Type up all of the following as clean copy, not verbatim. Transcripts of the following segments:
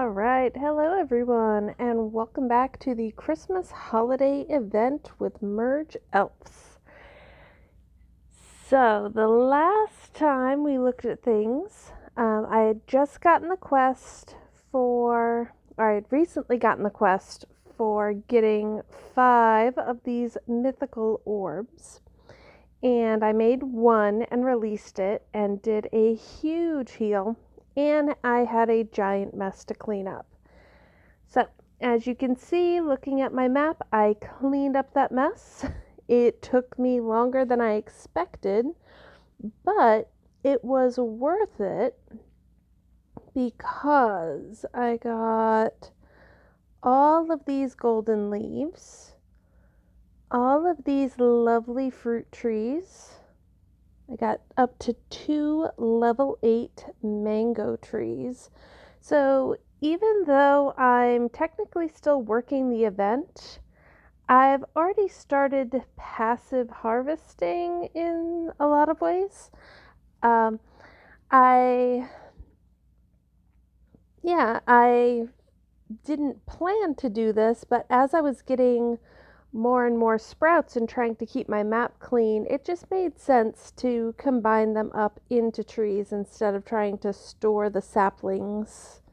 All right, hello everyone, and welcome back to the Christmas holiday event with Merge Elves. So, the last time we looked at things, I had just gotten the quest I had recently gotten the quest for getting 5 of these mythical orbs. And I made one and released it and did a huge heal, and I had a giant mess to clean up. So, as you can see, looking at my map, I cleaned up that mess. It took me longer than I expected, but it was worth it because I got all of these golden leaves, all of these lovely fruit trees. I got up to 2 level 8 mango trees. So even though I'm technically still working the event, I've already started passive harvesting in a lot of ways. I didn't plan to do this, but as I was getting more and more sprouts and trying to keep my map clean, it just made sense to combine them up into trees instead of trying to store the saplings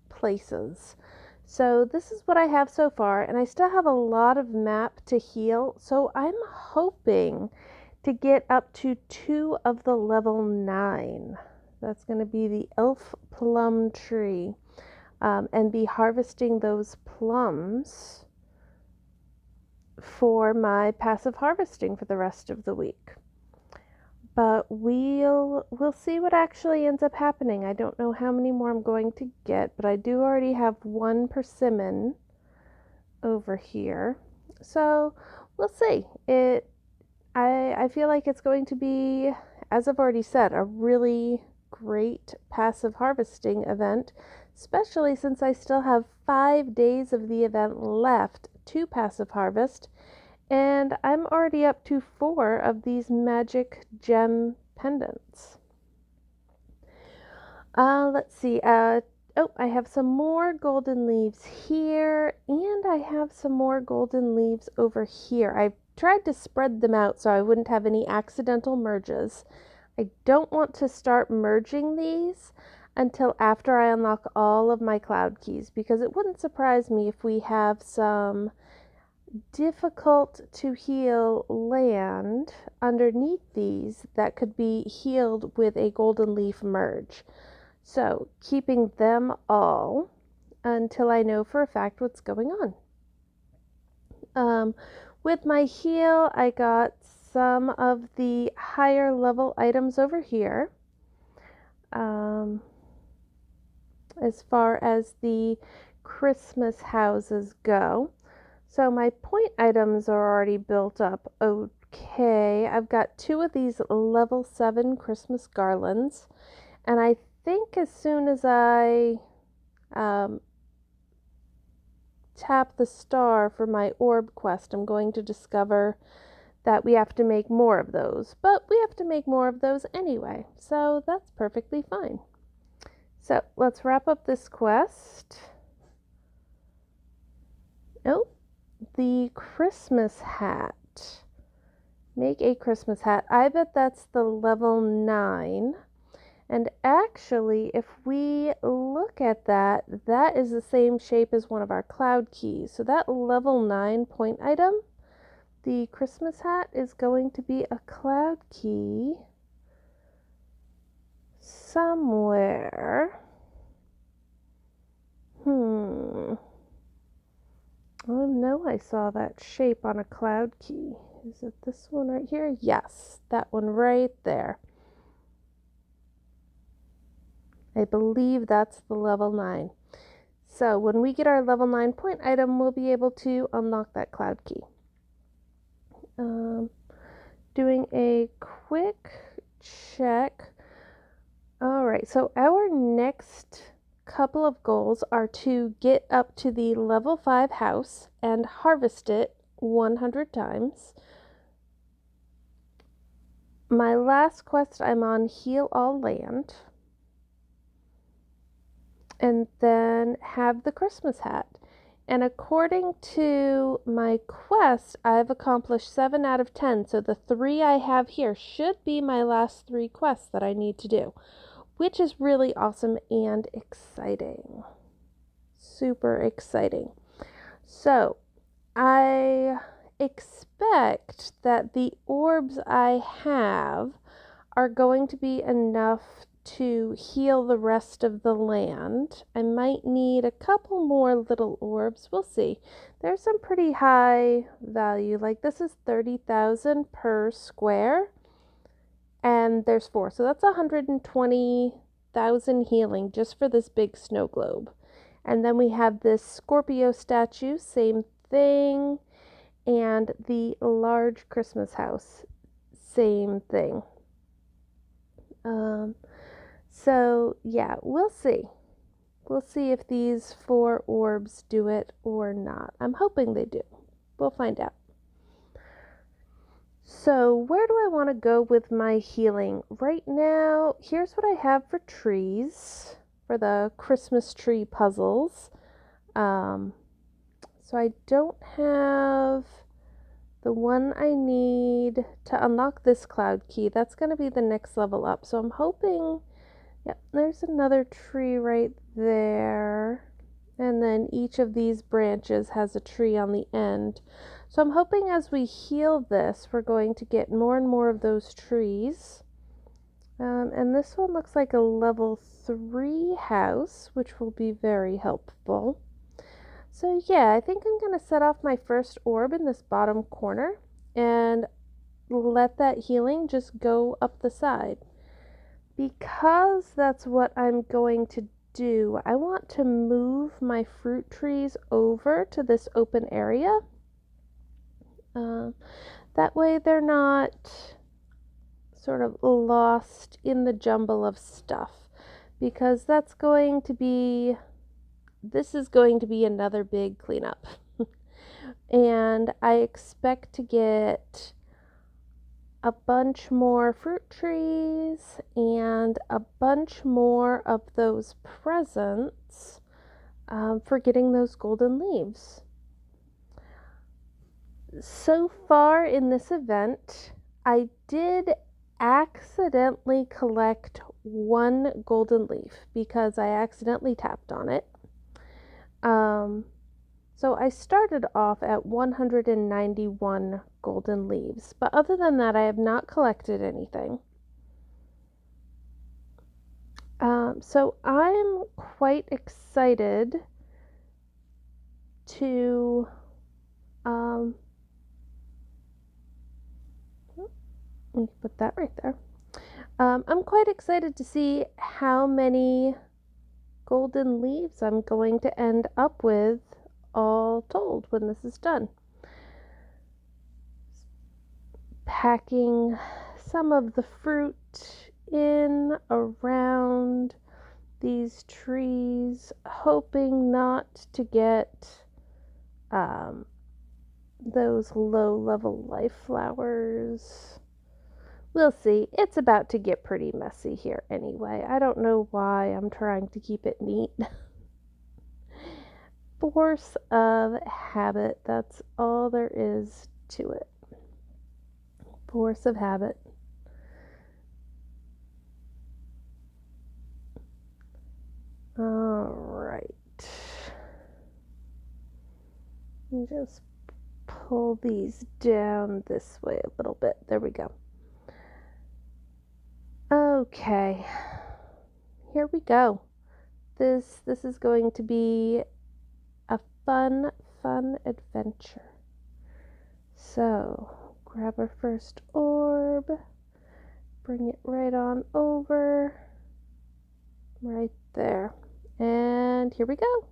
places. So this is what I have so far, and I still have a lot of map to heal, so I'm hoping to get up to 2 of the level 9. That's going to be the elf plum tree, and be harvesting those plums for my passive harvesting for the rest of the week. But we'll see what actually ends up happening. I don't know how many more I'm going to get, but I do already have 1 persimmon over here. So we'll see. I feel like it's going to be, as I've already said, a really great passive harvesting event, especially since I still have 5 days of the event left to passive harvest, and I'm already up to 4 of these magic gem pendants. Let's see. I have some more golden leaves here, and I have some more golden leaves over here. I tried to spread them out so I wouldn't have any accidental merges. I don't want to start merging these until after I unlock all of my cloud keys, because it wouldn't surprise me if we have some difficult to heal land underneath these that could be healed with a golden leaf merge. So keeping them all until I know for a fact what's going on. With my heal, I got some of the higher level items over here. As far as the Christmas houses go. So my point items are already built up. Okay, I've got 2 of these level 7 Christmas garlands, and I think as soon as I tap the star for my orb quest, I'm going to discover that we have to make more of those. But we have to make more of those anyway, so that's perfectly fine. So let's wrap up this quest. Oh, the Christmas hat. Make a Christmas hat. I bet that's the level 9. And actually, if we look at that, that is the same shape as one of our cloud keys. So that level 9 point item, the Christmas hat, is going to be a cloud key somewhere. Oh no, I saw that shape on a cloud key. Is it this one right here? Yes, that one right there. I believe that's the level 9. So when we get our level 9 point item, we'll be able to unlock that cloud key. Doing a quick check. All right, so our next couple of goals are to get up to the level 5 house and harvest it 100 times. My last quest I'm on, heal all land. and then have the Christmas hat. And according to my quest, I've accomplished 7 out of 10. So the 3 I have here should be my last 3 quests that I need to do, which is really awesome and exciting. Super exciting. So I expect that the orbs I have are going to be enough to heal the rest of the land. I might need a couple more little orbs. We'll see. There's some pretty high value. Like this is 30,000 per square. And there's 4. So that's 120,000 healing just for this big snow globe. And then we have this Scorpio statue, same thing. And the large Christmas house, same thing. So yeah, we'll see. We'll see if these 4 orbs do it or not. I'm hoping they do. We'll find out. So where do I want to go with my healing? Right now, here's what I have for trees, for the Christmas tree puzzles. So I don't have the one I need to unlock this cloud key. That's going to be the next level up. So I'm hoping, yep, there's another tree right there. And then each of these branches has a tree on the end. So I'm hoping as we heal this, we're going to get more and more of those trees. And this one looks like a level 3 house, which will be very helpful. So yeah, I think I'm going to set off my first orb in this bottom corner and let that healing just go up the side. Because that's what I'm going to do, I want to move my fruit trees over to this open area. That way they're not sort of lost in the jumble of stuff, because this is going to be another big cleanup. And I expect to get a bunch more fruit trees and a bunch more of those presents for getting those golden leaves. So far in this event, I did accidentally collect 1 golden leaf because I accidentally tapped on it. So I started off at 191 golden leaves, but other than that, I have not collected anything. So I'm quite excited to let me put that right there. I'm quite excited to see how many golden leaves I'm going to end up with all told when this is done. Packing some of the fruit in around these trees, hoping not to get those low-level life flowers. We'll see. It's about to get pretty messy here anyway. I don't know why I'm trying to keep it neat. Force of habit. That's all there is to it. Force of habit. All right. Just pull these down this way a little bit. There we go. Okay. Here we go. This is going to be a fun adventure. So, grab our first orb, bring it right on over, right there, and here we go.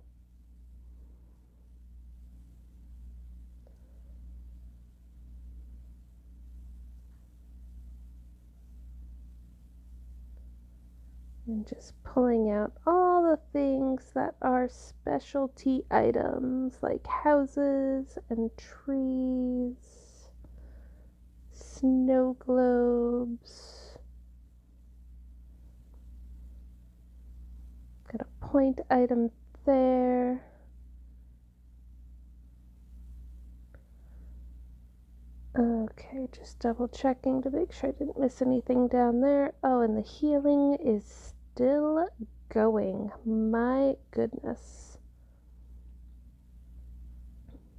And just pulling out all the things that are specialty items like houses and trees, snow globes, Got a point item there. Okay, just double checking to make sure I didn't miss anything down there. Oh, and the healing is still going. My goodness.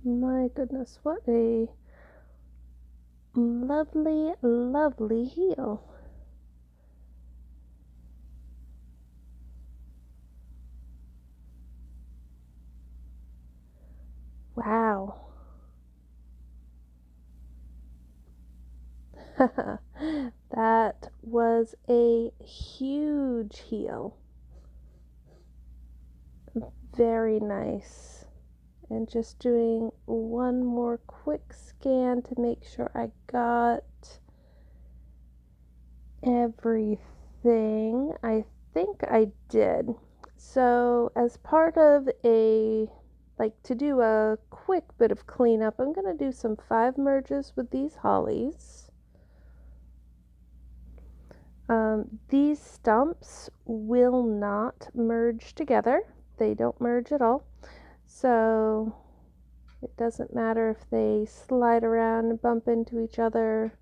My goodness, what a lovely, lovely heal. Wow. That was a huge heal. Very nice. And just doing one more quick scan to make sure I got everything. I think I did. So as part of to do a quick bit of cleanup, I'm going to do some 5 merges with these hollies. These stumps will not merge together. They don't merge at all. So it doesn't matter if they slide around and bump into each other.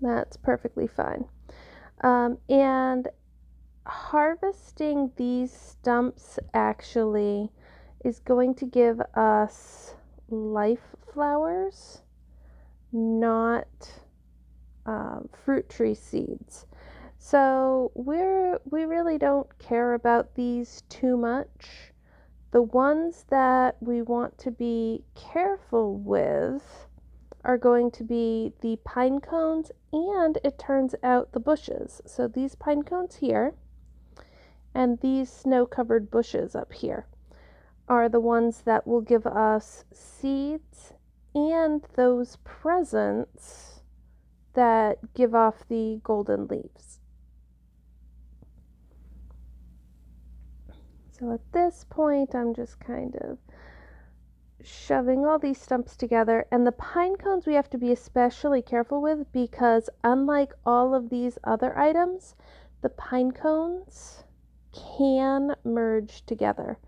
That's perfectly fine. And harvesting these stumps actually is going to give us life flowers, not fruit tree seeds. So we really don't care about these too much. The ones that we want to be careful with are going to be the pine cones, and it turns out the bushes. So these pine cones here and these snow-covered bushes up here are the ones that will give us seeds and those presents that give off the golden leaves. So at this point, I'm just kind of shoving all these stumps together, and the pine cones we have to be especially careful with because unlike all of these other items, the pine cones can merge together.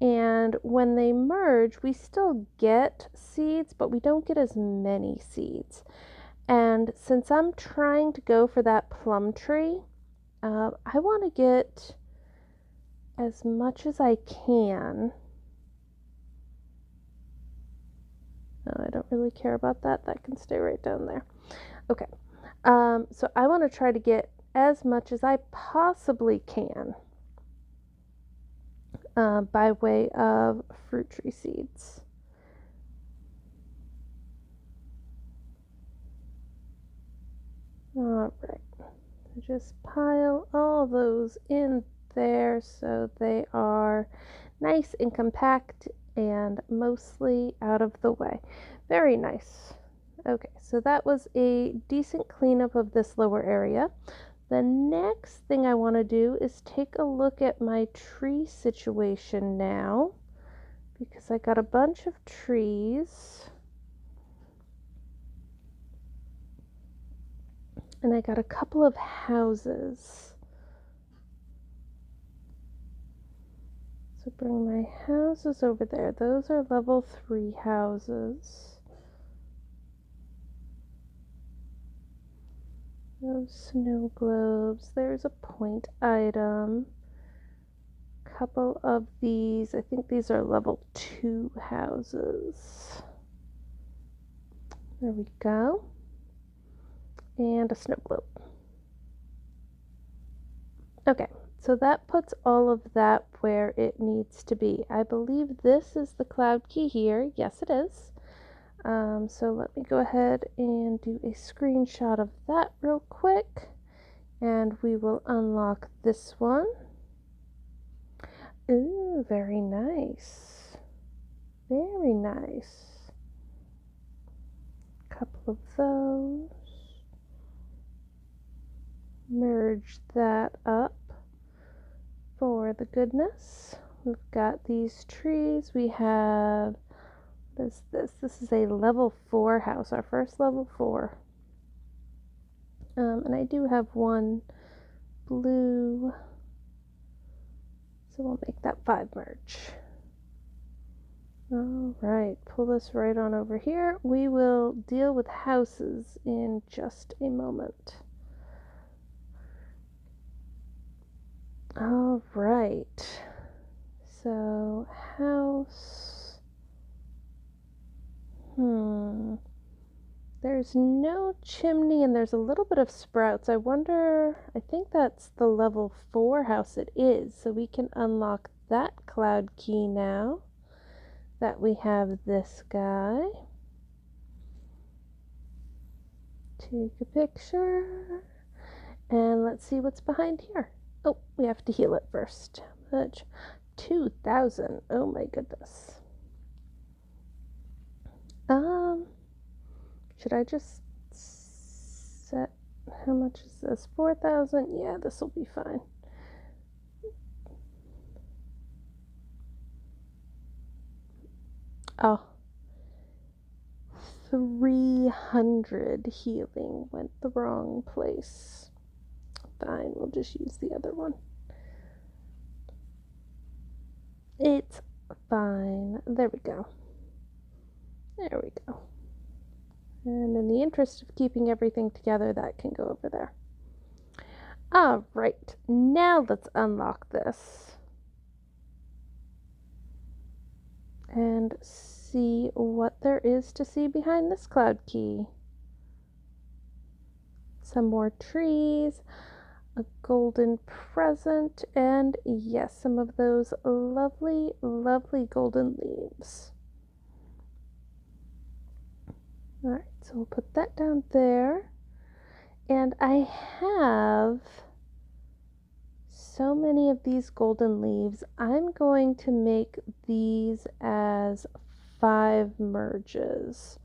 And when they merge, we still get seeds, but we don't get as many seeds. And since I'm trying to go for that plum tree, I want to get as much as I can. No, I don't really care about that. That can stay right down there. Okay. So I want to try to get as much as I possibly can by way of fruit tree seeds. All right. Just pile all those in there so they are nice and compact and mostly out of the way. Very nice. Okay, so that was a decent cleanup of this lower area. The next thing I want to do is take a look at my tree situation now because I got a bunch of trees and I got a couple of houses. So bring my houses over there. Those are level 3 houses. Those snow globes. There's a point item. Couple of these. I think these are level 2 houses. There we go. And a snow globe. Okay, so that puts all of that where it needs to be. I believe this is the cloud key here. Yes, it is. So let me go ahead and do a screenshot of that real quick. And we will unlock this one. Ooh, very nice. Very nice. Couple of those. Merge that up for the goodness. We've got these trees. We have, what is this? This is a level 4 house, our first level 4. And I do have one blue So we'll make that 5 merge. All right, pull this right on over here. We will deal with houses in just a moment. All right, so house, there's no chimney and there's a little bit of sprouts. I wonder, I think that's the level 4 house it is, so we can unlock that cloud key now that we have this guy. Take a picture, and let's see what's behind here. Oh, we have to heal it first. How much? 2,000. Oh my goodness. Should I just set, how much is this? 4,000? Yeah, this will be fine. Oh, 300 healing went the wrong place. Fine, we'll just use the other one. It's fine. There we go. There we go. And in the interest of keeping everything together, that can go over there. All right, now let's unlock this and see what there is to see behind this cloud key. Some more trees, a golden present, and yes, some of those lovely, lovely golden leaves. All right, so we'll put that down there. And I have so many of these golden leaves. I'm going to make these as 5 merges.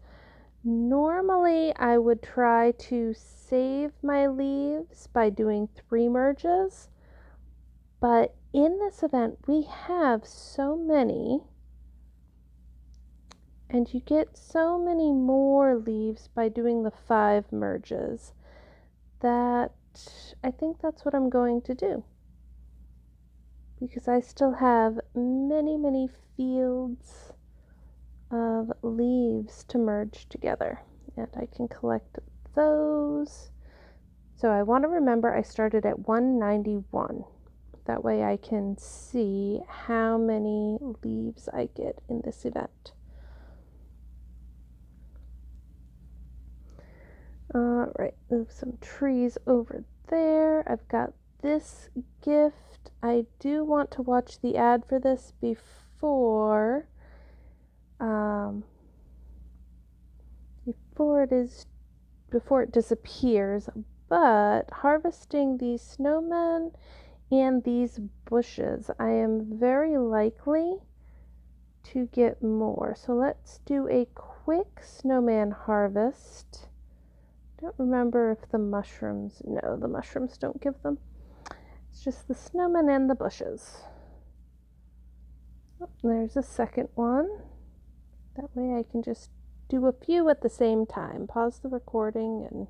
Normally, I would try to save my leaves by doing 3 merges, but in this event, we have so many, and you get so many more leaves by doing the 5 merges that I think that's what I'm going to do, because I still have many, many fields of leaves to merge together, and I can collect those. So I want to remember I started at 191. That way I can see how many leaves I get in this event. All right, move some trees over there. I've got this gift. I do want to watch the ad for this before it disappears, but harvesting these snowmen and these bushes, I am very likely to get more. So let's do a quick snowman harvest. Don't remember if the mushrooms, no, the mushrooms don't give them. It's just the snowmen and the bushes. Oh, there's a second one. That way I can just do a few at the same time. Pause the recording and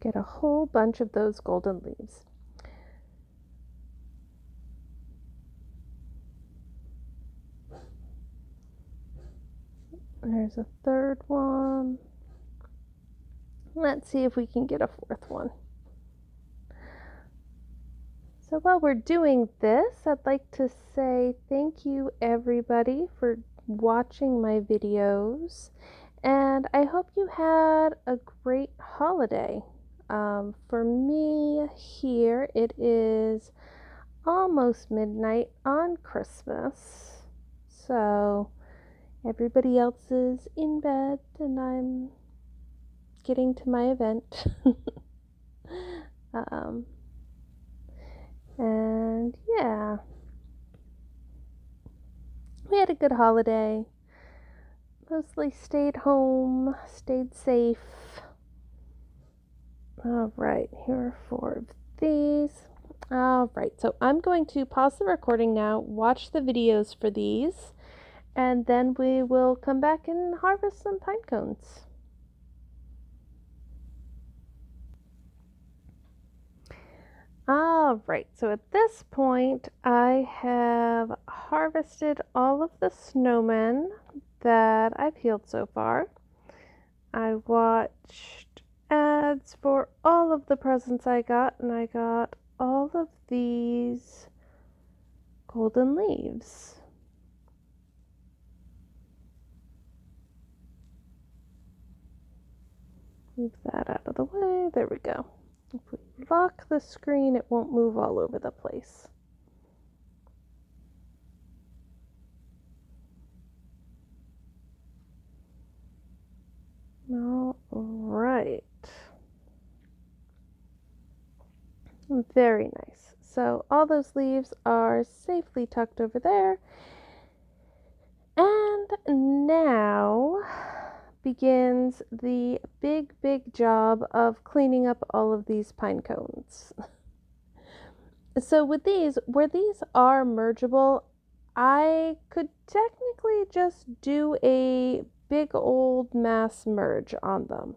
get a whole bunch of those golden leaves. There's a third one. Let's see if we can get a fourth one. So while we're doing this, I'd like to say thank you everybody for watching my videos, and I hope you had a great holiday. For me here, it is almost midnight on Christmas, so everybody else is in bed and I'm getting to my event. And yeah, we had a good holiday. Mostly stayed home, stayed safe. All right, here are 4 of these. All right, so I'm going to pause the recording now, watch the videos for these, and then we will come back and harvest some pine cones. All right, so at this point, I have harvested all of the snowmen that I've healed so far. I watched ads for all of the presents I got, and I got all of these golden leaves. Move that out of the way. There we go. If we lock the screen, it won't move all over the place. All right. Very nice. So all those leaves are safely tucked over there. And now begins the big job of cleaning up all of these pine cones. So with these, where these are mergeable, I could technically just do a big old mass merge on them.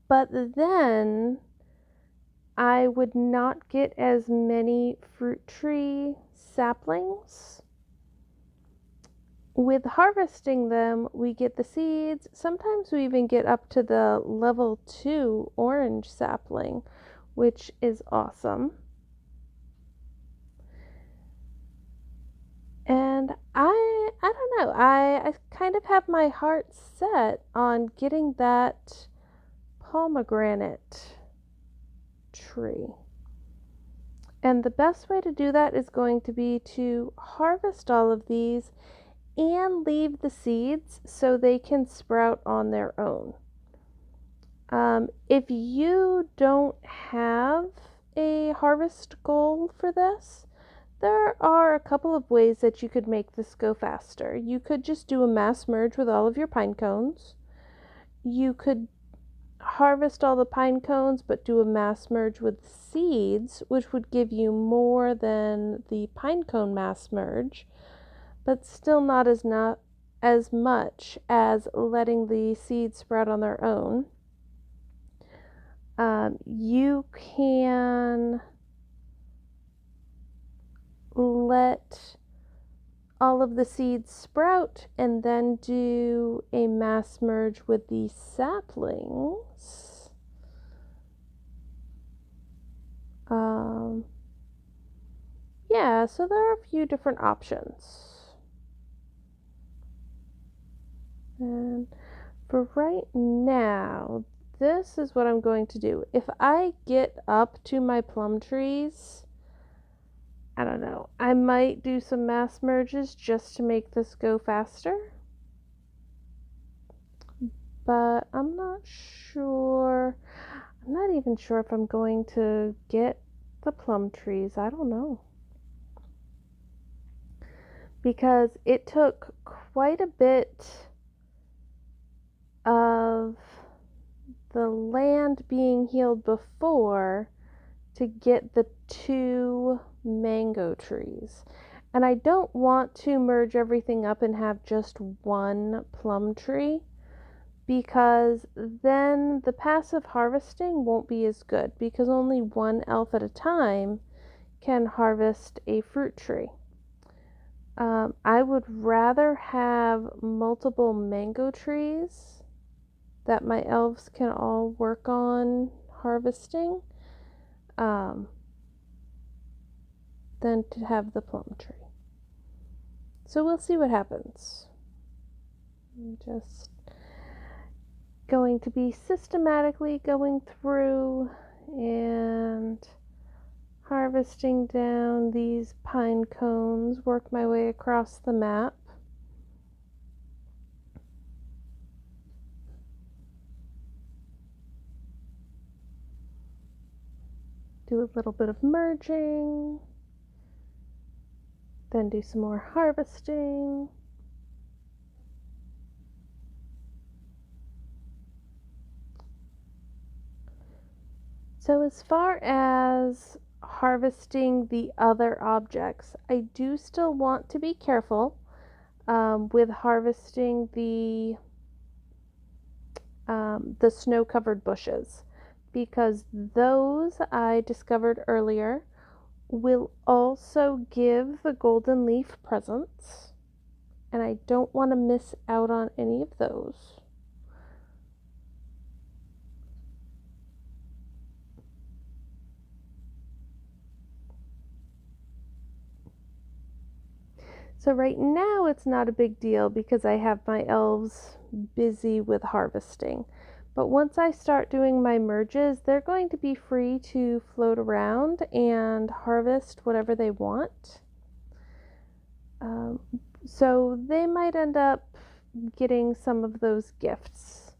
But then I would not get as many fruit tree saplings. With harvesting them, we get the seeds. Sometimes we even get up to the level 2 orange sapling, which is awesome. And I don't know, I kind of have my heart set on getting that pomegranate tree. And the best way to do that is going to be to harvest all of these and leave the seeds so they can sprout on their own. If you don't have a harvest goal for this, there are a couple of ways that you could make this go faster. You could just do a mass merge with all of your pine cones. You could harvest all the pine cones but do a mass merge with seeds, which would give you more than the pine cone mass merge, but still not as much as letting the seeds sprout on their own. You can let all of the seeds sprout and then do a mass merge with the saplings. Yeah, so there are a few different options. And for right now, this is what I'm going to do. If I get up to my plum trees, I don't know, I might do some mass merges just to make this go faster. But I'm not sure. I'm not even sure if I'm going to get the plum trees. I don't know. Because it took quite a bit of the land being healed before to get the 2 mango trees. And I don't want to merge everything up and have just 1 plum tree, because then the passive harvesting won't be as good, because only 1 elf at a time can harvest a fruit tree. I would rather have multiple mango trees that my elves can all work on harvesting than to have the plum tree. So we'll see what happens. I'm just going to be systematically going through and harvesting down these pine cones, work my way across the map. Do a little bit of merging, then do some more harvesting. So as far as harvesting the other objects, I do still want to be careful with harvesting the snow-covered bushes, because those I discovered earlier will also give the golden leaf presents, and I don't want to miss out on any of those. So right now it's not a big deal because I have my elves busy with harvesting. But once I start doing my merges, they're going to be free to float around and harvest whatever they want. So they might end up getting some of those gifts.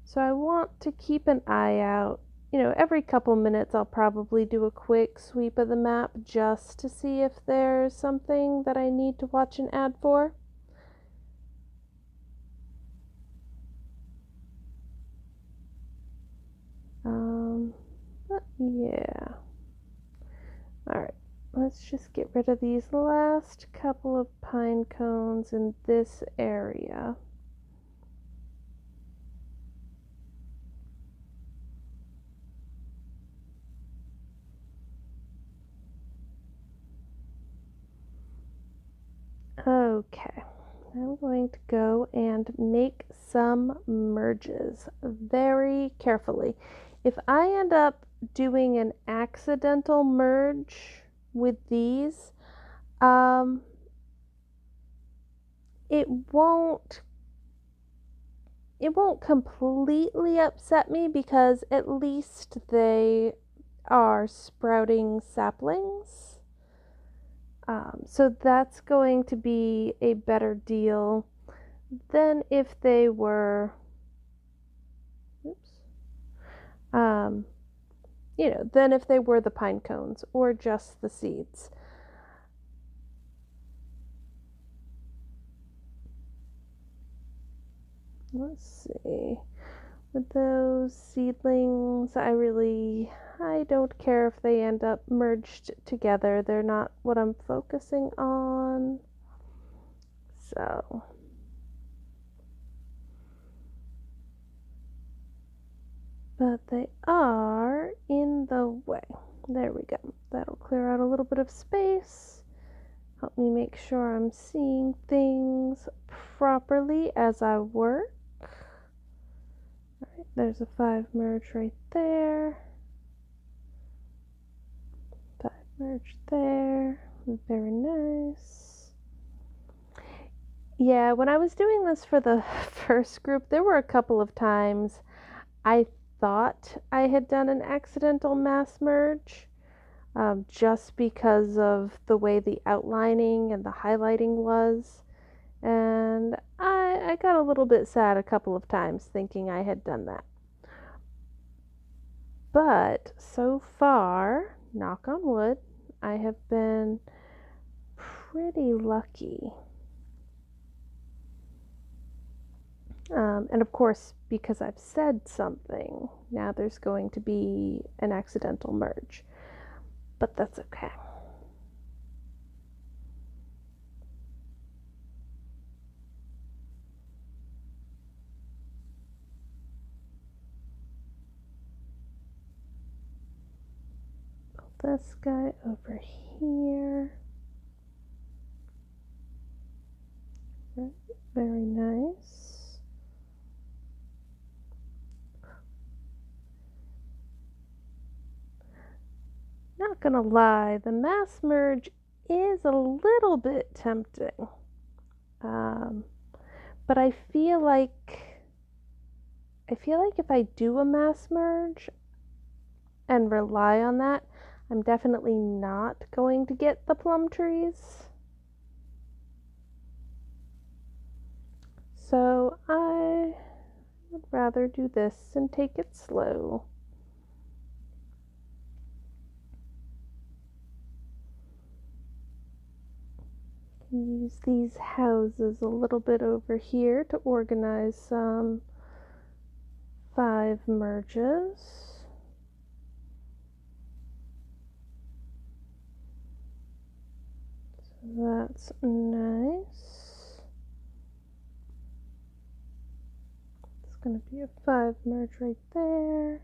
So I want to keep an eye out. Every couple minutes I'll probably do a quick sweep of the map just to see if there's something that I need to watch an ad for. But yeah. Alright, let's just get rid of these last couple of pine cones in this area. Okay, I'm going to go and make some merges very carefully. If I end up doing an accidental merge with these, it won't completely upset me because at least they are sprouting saplings. So that's going to be a better deal than if they were, than if they were the pine cones or just the seeds. Let's see. With those seedlings, I don't care if they end up merged together. They're not what I'm focusing on. So, but they are in the way. There we go. That'll clear out a little bit of space. Help me make sure I'm seeing things properly as I work. Alright, there's a 5 merge right there. 5 merge there. Very nice. Yeah, when I was doing this for the first group, there were a couple of times I thought I had done an accidental mass merge, just because of the way the outlining and the highlighting was. And I got a little bit sad a couple of times thinking I had done that. But so far, knock on wood, I have been pretty lucky. And of course, because I've said something, now there's going to be an accidental merge. But that's okay. This guy over here. Very nice. Not gonna lie, the mass merge is a little bit tempting. But I feel like if I do a mass merge and rely on that, I'm definitely not going to get the plum trees. So I would rather do this and take it slow. Use these houses a little bit over here to organize some 5 merges. So that's nice. It's going to be a 5 merge right there.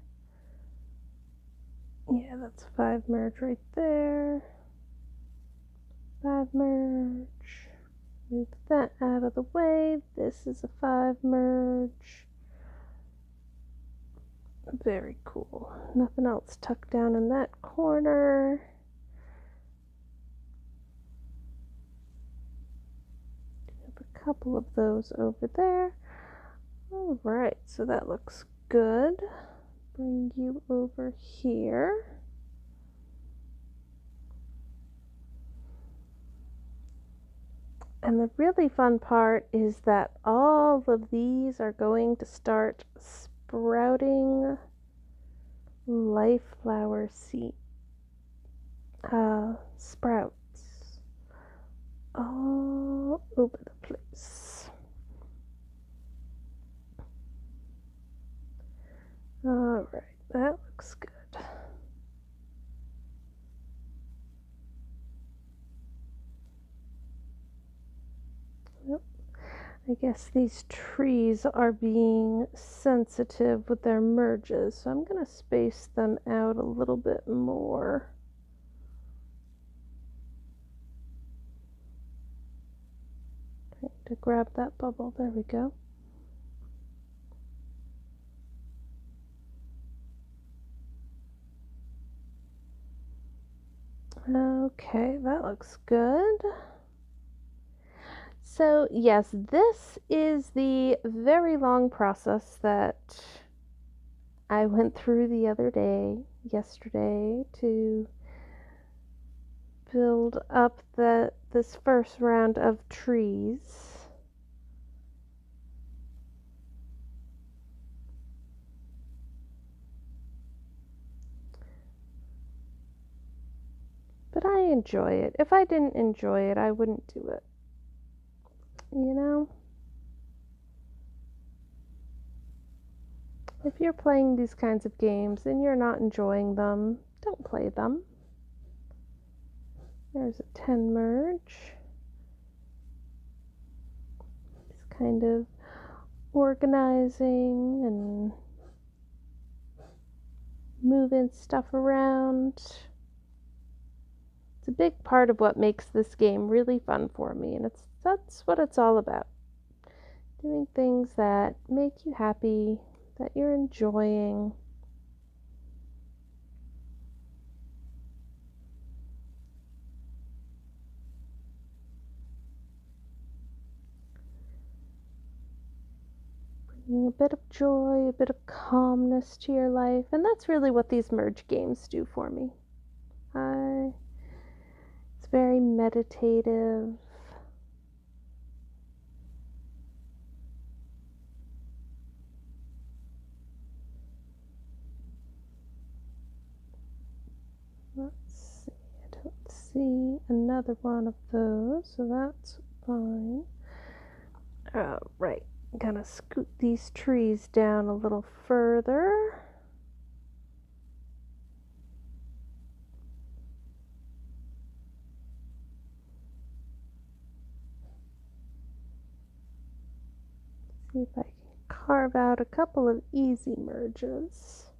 Yeah, that's 5 merge right there. 5 merge. Move that out of the way. This is a 5 merge. Very cool. Nothing else tucked down in that corner. Have a couple of those over there. All right, so that looks good. Bring you over here. And the really fun part is that all of these are going to start sprouting life flower seed sprouts all over the place. All right, that looks good. Yep. I guess these trees are being sensitive with their merges, so I'm going to space them out a little bit more. Trying to grab that bubble. There we go. Okay, that looks good. So yes, this is the very long process that I went through the other day, yesterday, to build up this first round of trees. But I enjoy it. If I didn't enjoy it, I wouldn't do it. You know? If you're playing these kinds of games and you're not enjoying them, don't play them. There's a 10 merge. Just kind of organizing and moving stuff around. It's a big part of what makes this game really fun for me, and that's what it's all about. Doing things that make you happy, that you're enjoying. Bringing a bit of joy, a bit of calmness to your life, and that's really what these merge games do for me. It's very meditative. Let's see, I don't see another one of those, so that's fine. Right, I'm gonna scoot these trees down a little further. See if I can carve out a couple of easy merges.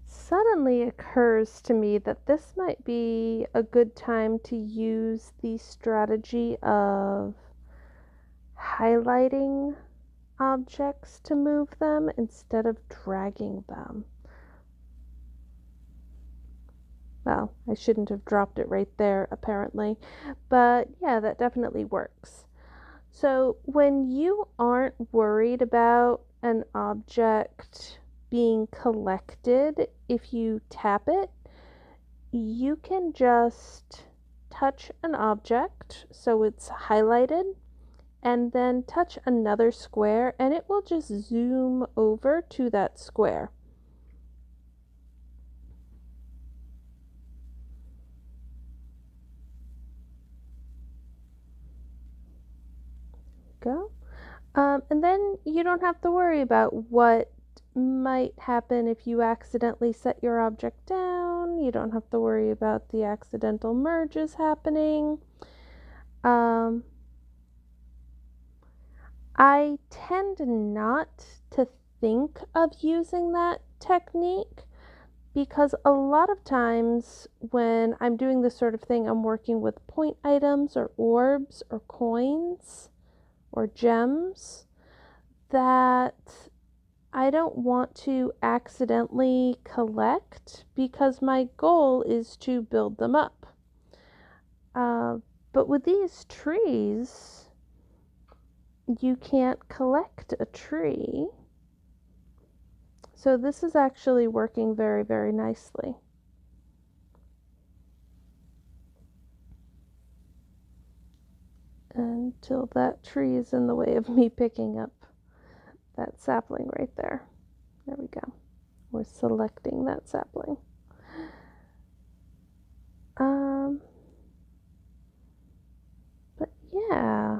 Suddenly occurs to me that this might be a good time to use the strategy of highlighting objects to move them instead of dragging them. Well, I shouldn't have dropped it right there, apparently, but yeah, that definitely works. So when you aren't worried about an object being collected, if you tap it, you can just touch an object so it's highlighted and then touch another square and it will just zoom over to that square. Go. And then you don't have to worry about what might happen if you accidentally set your object down fine. You don't have to worry about the accidental merges happening. I tend not to think of using that technique because a lot of times when I'm doing this sort of thing, I'm working with point items or orbs or coins or gems that I don't want to accidentally collect because my goal is to build them up. But with these trees, you can't collect a tree. So this is actually working very, very nicely. Until that tree is in the way of me picking up that sapling right there. There we go. We're selecting that sapling. But yeah.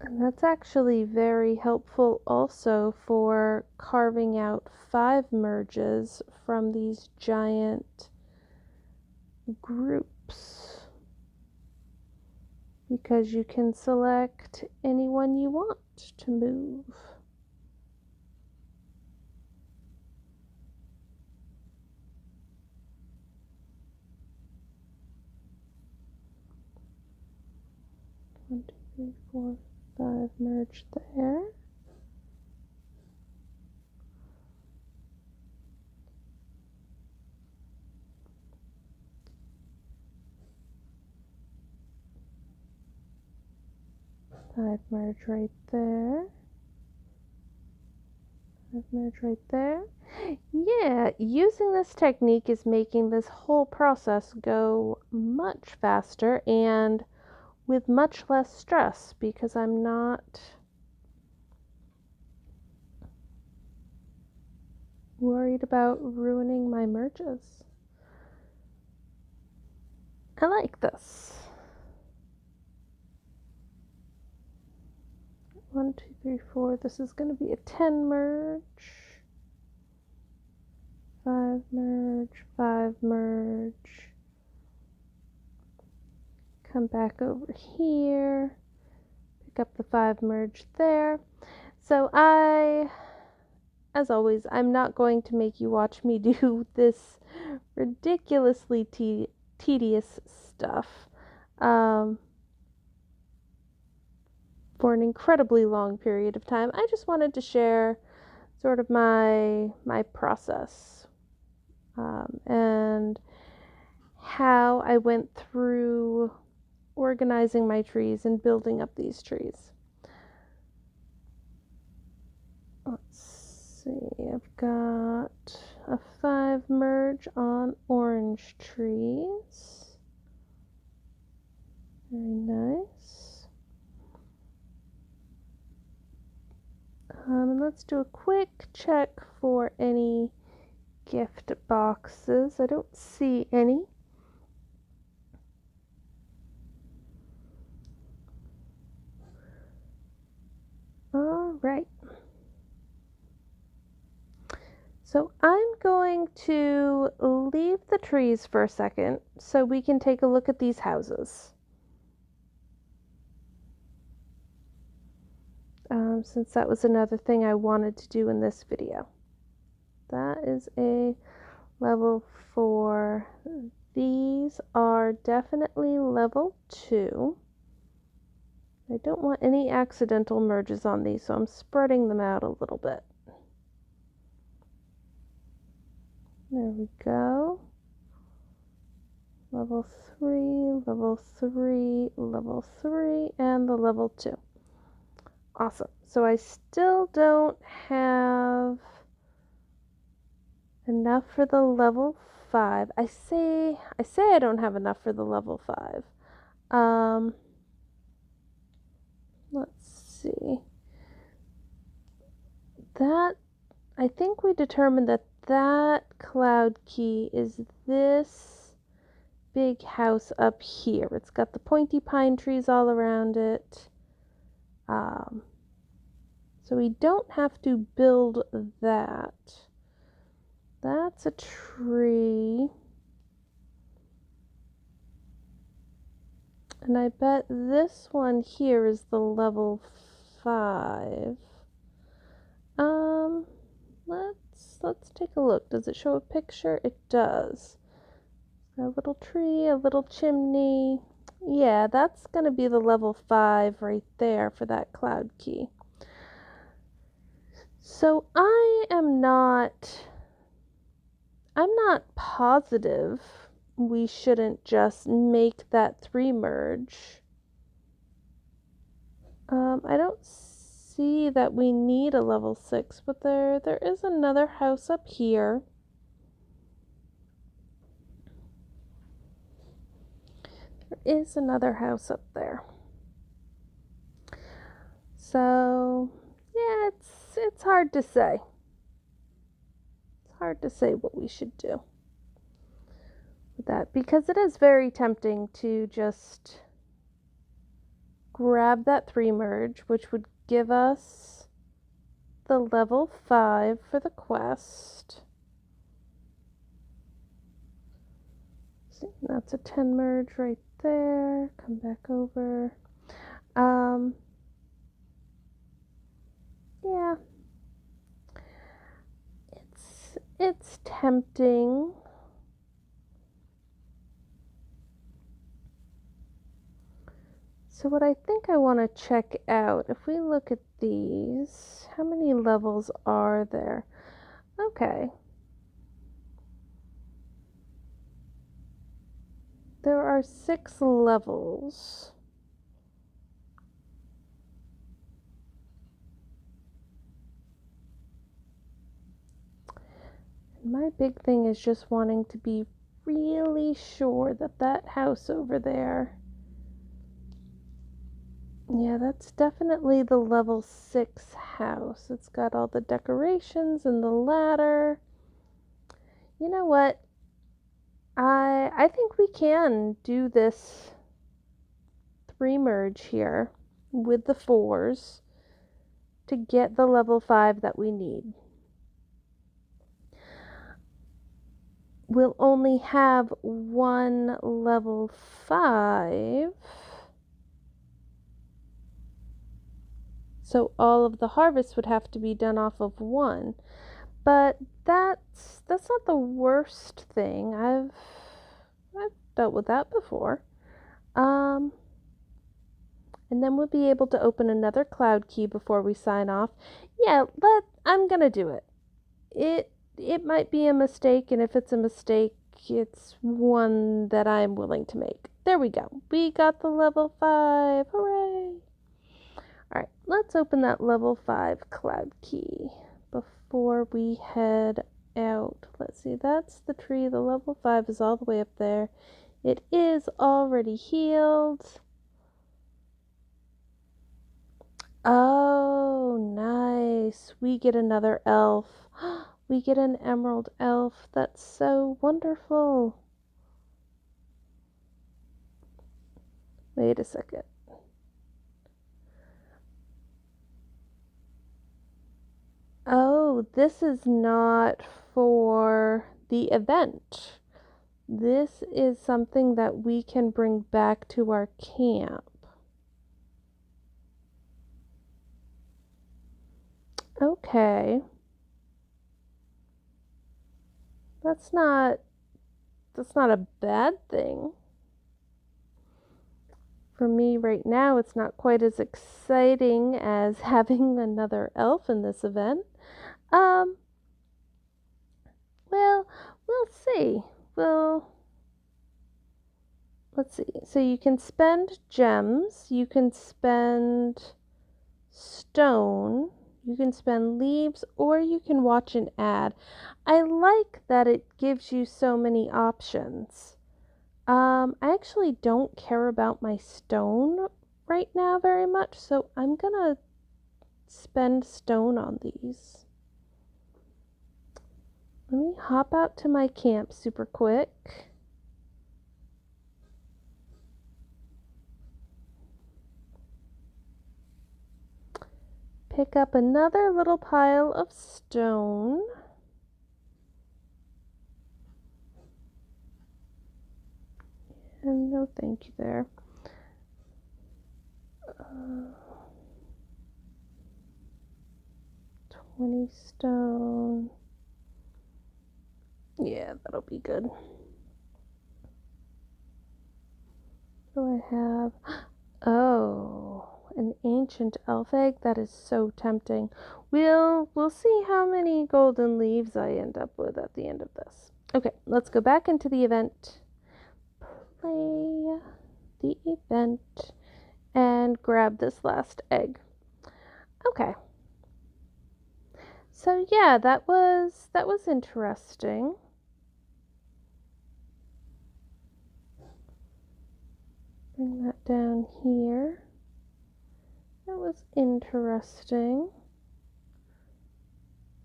And that's actually very helpful also for carving out 5 merges from these giant groups, because you can select anyone you want to move. One, two, three, 4, 5 merge there. Five merge right there. 5 merge right there. Yeah, using this technique is making this whole process go much faster and with much less stress because I'm not worried about ruining my merges. I like this. 1, 2, 3, 4. This is going to be a 10 merge. 5 merge, 5 merge. Come back over here. Pick up the 5 merge there. So as always, I'm not going to make you watch me do this ridiculously tedious stuff for an incredibly long period of time. I just wanted to share sort of my process and how I went through organizing my trees and building up these trees. Let's see, I've got a 5 merge on orange trees. Very nice. And let's do a quick check for any gift boxes. I don't see any. All right. So I'm going to leave the trees for a second so we can take a look at these houses. Since that was another thing I wanted to do in this video. That is a level 4. These are definitely level 2. I don't want any accidental merges on these, so I'm spreading them out a little bit. There we go. Level 3, level 3, level 3, and the level 2. Awesome. So I still don't have enough for the level 5. I say I don't have enough for the level 5. Let's see. That, I think we determined that cloud key is this big house up here. It's got the pointy pine trees all around it. So we don't have to build that. That's a tree. And I bet this one here is the level 5. Let's take a look. Does it show a picture? It does. A little tree, a little chimney. Yeah, that's going to be the level 5 right there for that cloud key. So I'm not positive we shouldn't just make that 3 merge. I don't see that we need a level 6, but there is another house up here. There is another house up there. So, yeah, it's hard to say. It's hard to say what we should do with that, because it is very tempting to just grab that 3 merge, which would give us the level 5 for the quest. See, that's a 10 merge right there. Come back over. Yeah. It's tempting. So what I think I want to check out, if we look at these, how many levels are there? Okay. There are 6 levels. My big thing is just wanting to be really sure that that house over there, yeah, that's definitely the level 6 house. It's got all the decorations and the ladder. You know what? I think we can do this 3 merge here with the 4s to get the level 5 that we need. We'll only have one level 5. So all of the harvest would have to be done off of 1. But that's not the worst thing. I've dealt with that before. And then we'll be able to open another cloud key before we sign off. Yeah, I'm gonna do it. It might be a mistake, and if it's a mistake, it's one that I'm willing to make. There we go. We got the level 5. Hooray! Alright, let's open that level 5 cloud key before we head out. Let's see, that's the tree. The level 5 is all the way up there. It is already healed. Oh, nice. We get another elf. We get an emerald elf. That's so wonderful. Wait a second. Oh, this is not for the event. This is something that we can bring back to our camp. Okay. That's not a bad thing. For me right now, it's not quite as exciting as having another elf in this event. Well, we'll see. Let's see. So you can spend gems, you can spend stone, you can spend leaves, or you can watch an ad. I like that it gives you so many options. I actually don't care about my stone right now very much, so I'm gonna spend stone on these. Let me hop out to my camp super quick. pick up another little pile of stone. And no thank you there. 20 stone. Yeah, that'll be good. What do I have? Oh, an ancient elf egg. That is so tempting. We'll see how many golden leaves I end up with at the end of this. Okay, let's go back into the event. Play the event and grab this last egg. Okay. So yeah, that was interesting. Bring that down here. That was interesting.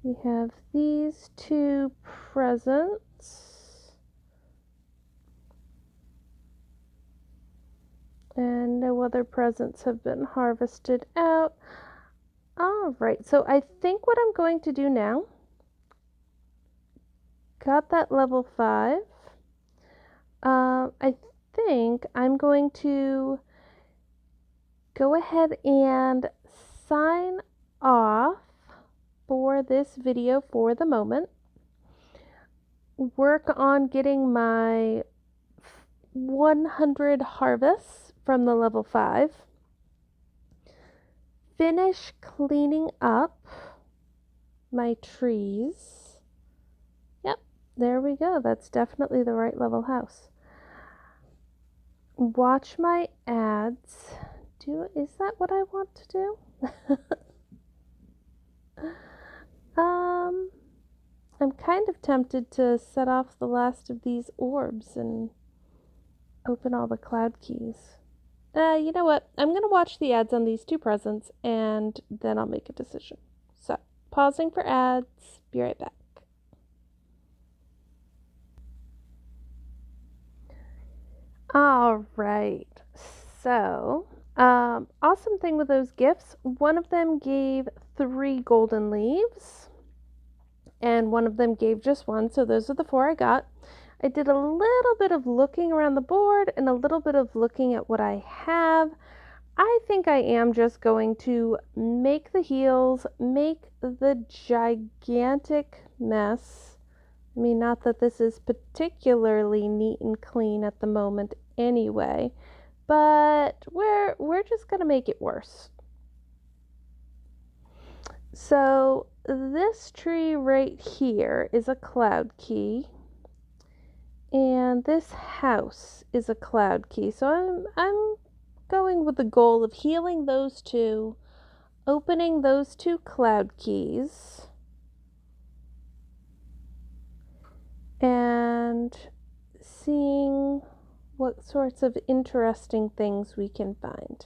We have these two presents. And no other presents have been harvested out. All right, so I think what I'm going to do now, got that level 5. I think I'm going to go ahead and sign off for this video for the moment. Work on getting my 100 harvests from the level 5. Finish cleaning up my trees. Yep, there we go. That's definitely the right level house. Watch my ads. Is that what I want to do? I'm kind of tempted to set off the last of these orbs and open all the cloud keys. You know what? I'm going to watch the ads on these two presents and then I'll make a decision. So, pausing for ads. Be right back. All right. So, awesome thing with those gifts, one of them gave 3 golden leaves and one of them gave just 1. So those are the 4 I got. I did a little bit of looking around the board and a little bit of looking at what I have. I think I am just going to make the heels, make the gigantic mess. I mean, not that this is particularly neat and clean at the moment anyway, but we're just going to make it worse. So this tree right here is a cloud key. And this house is a cloud key. So I'm going with the goal of healing those two, opening those 2 cloud keys, and seeing what sorts of interesting things we can find.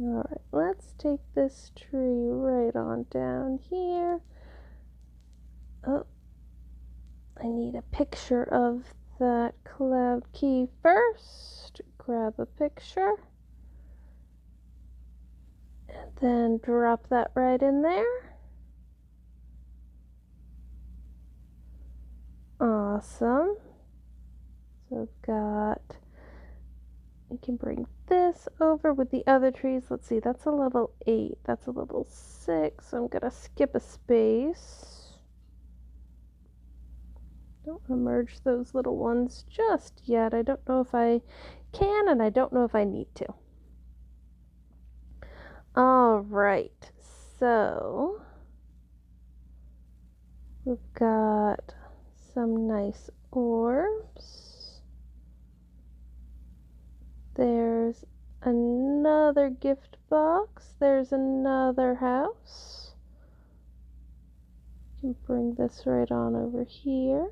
All right, let's take this tree right on down here. Oh, I need a picture of that cloud key first. Grab a picture. And then drop that right in there. Awesome. So I've got, we can bring this over with the other trees. Let's see, that's a level 8. That's a level 6. So I'm going to skip a space. Don't want to merge those little ones just yet. I don't know if I can, and I don't know if I need to. All right, so we've got some nice orbs. There's another gift box. There's another house. You can bring this right on over here.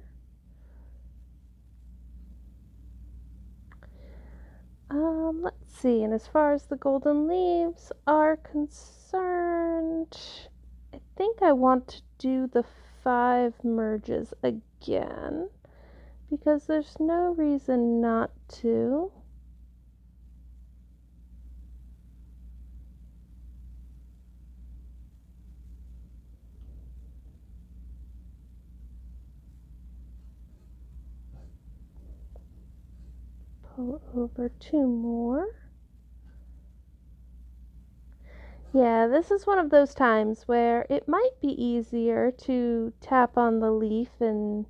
Let's see, and as far as the golden leaves are concerned, I think I want to do the 5 merges again. because there's no reason not to. Pull over 2 more. Yeah, this is one of those times where it might be easier to tap on the leaf and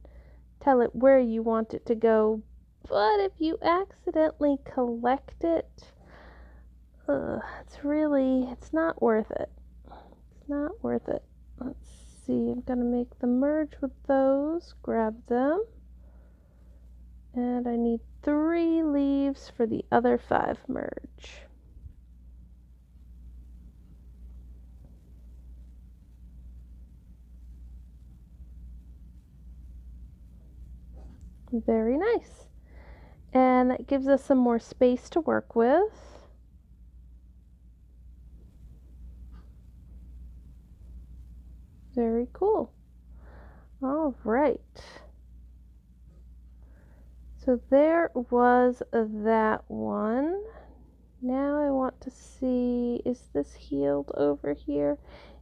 tell it where you want it to go, but if you accidentally collect it, it's not worth it. It's not worth it. Let's see, I'm gonna make the merge with those, grab them, and I need 3 leaves for the other 5 merge. Very nice. And that gives us some more space to work with. Very cool. All right. So there was that one. Now I want to see, is this healed over here?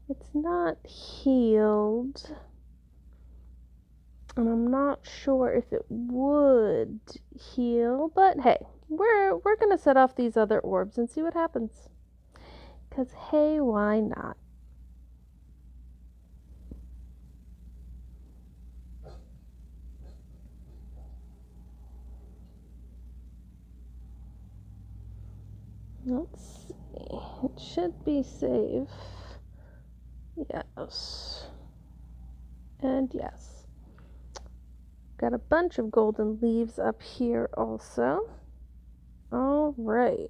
It's not healed. And I'm not sure if it would heal, but hey, we're gonna set off these other orbs and see what happens. 'Cause hey, why not? Let's see. It should be safe. Yes. And yes. Got a bunch of golden leaves up here also. All right.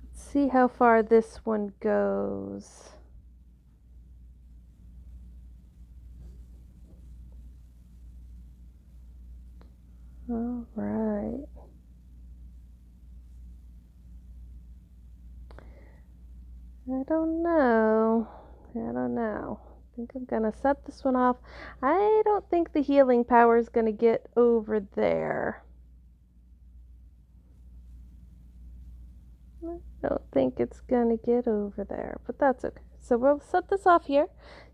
Let's see how far this one goes. All right. I don't know. I think I'm gonna set this one off. I don't think the healing power is gonna get over there. I don't think it's gonna get over there, but that's okay. So we'll set this off here,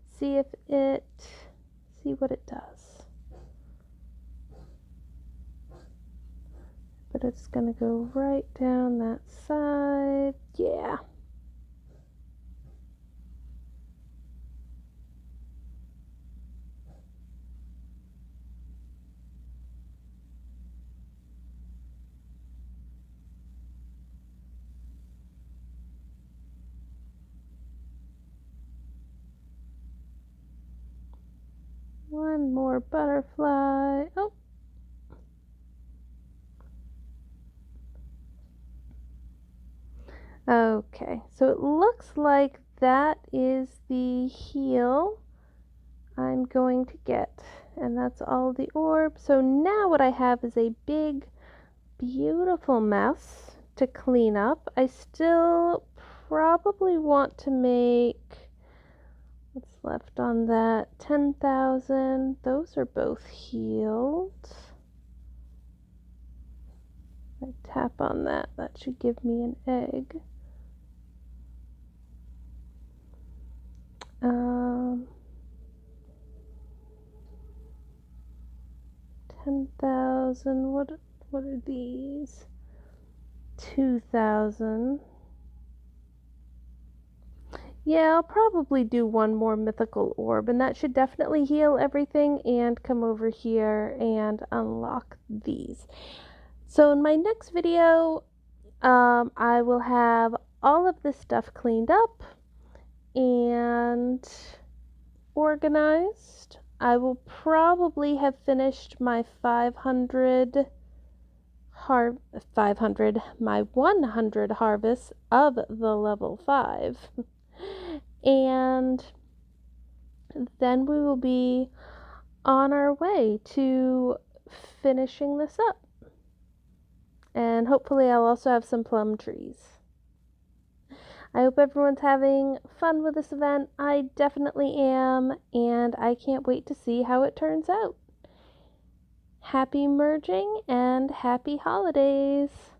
see what it does. But it's gonna go right down that side. Yeah. One more butterfly. Oh. Okay, so it looks like that is the heal I'm going to get. And that's all the orbs. So now what I have is a big, beautiful mess to clean up. I still probably want to make, what's left on that, 10,000. Those are both healed. If I tap on that, that should give me an egg. 10,000. What are these? 2,000. Yeah, I'll probably do one more mythical orb, and that should definitely heal everything and come over here and unlock these. So in my next video, I will have all of this stuff cleaned up and organized. I will probably have finished my 100 harvests of the level 5. And then we will be on our way to finishing this up. And hopefully I'll also have some plum trees. I hope everyone's having fun with this event. I definitely am, and I can't wait to see how it turns out. Happy merging and happy holidays!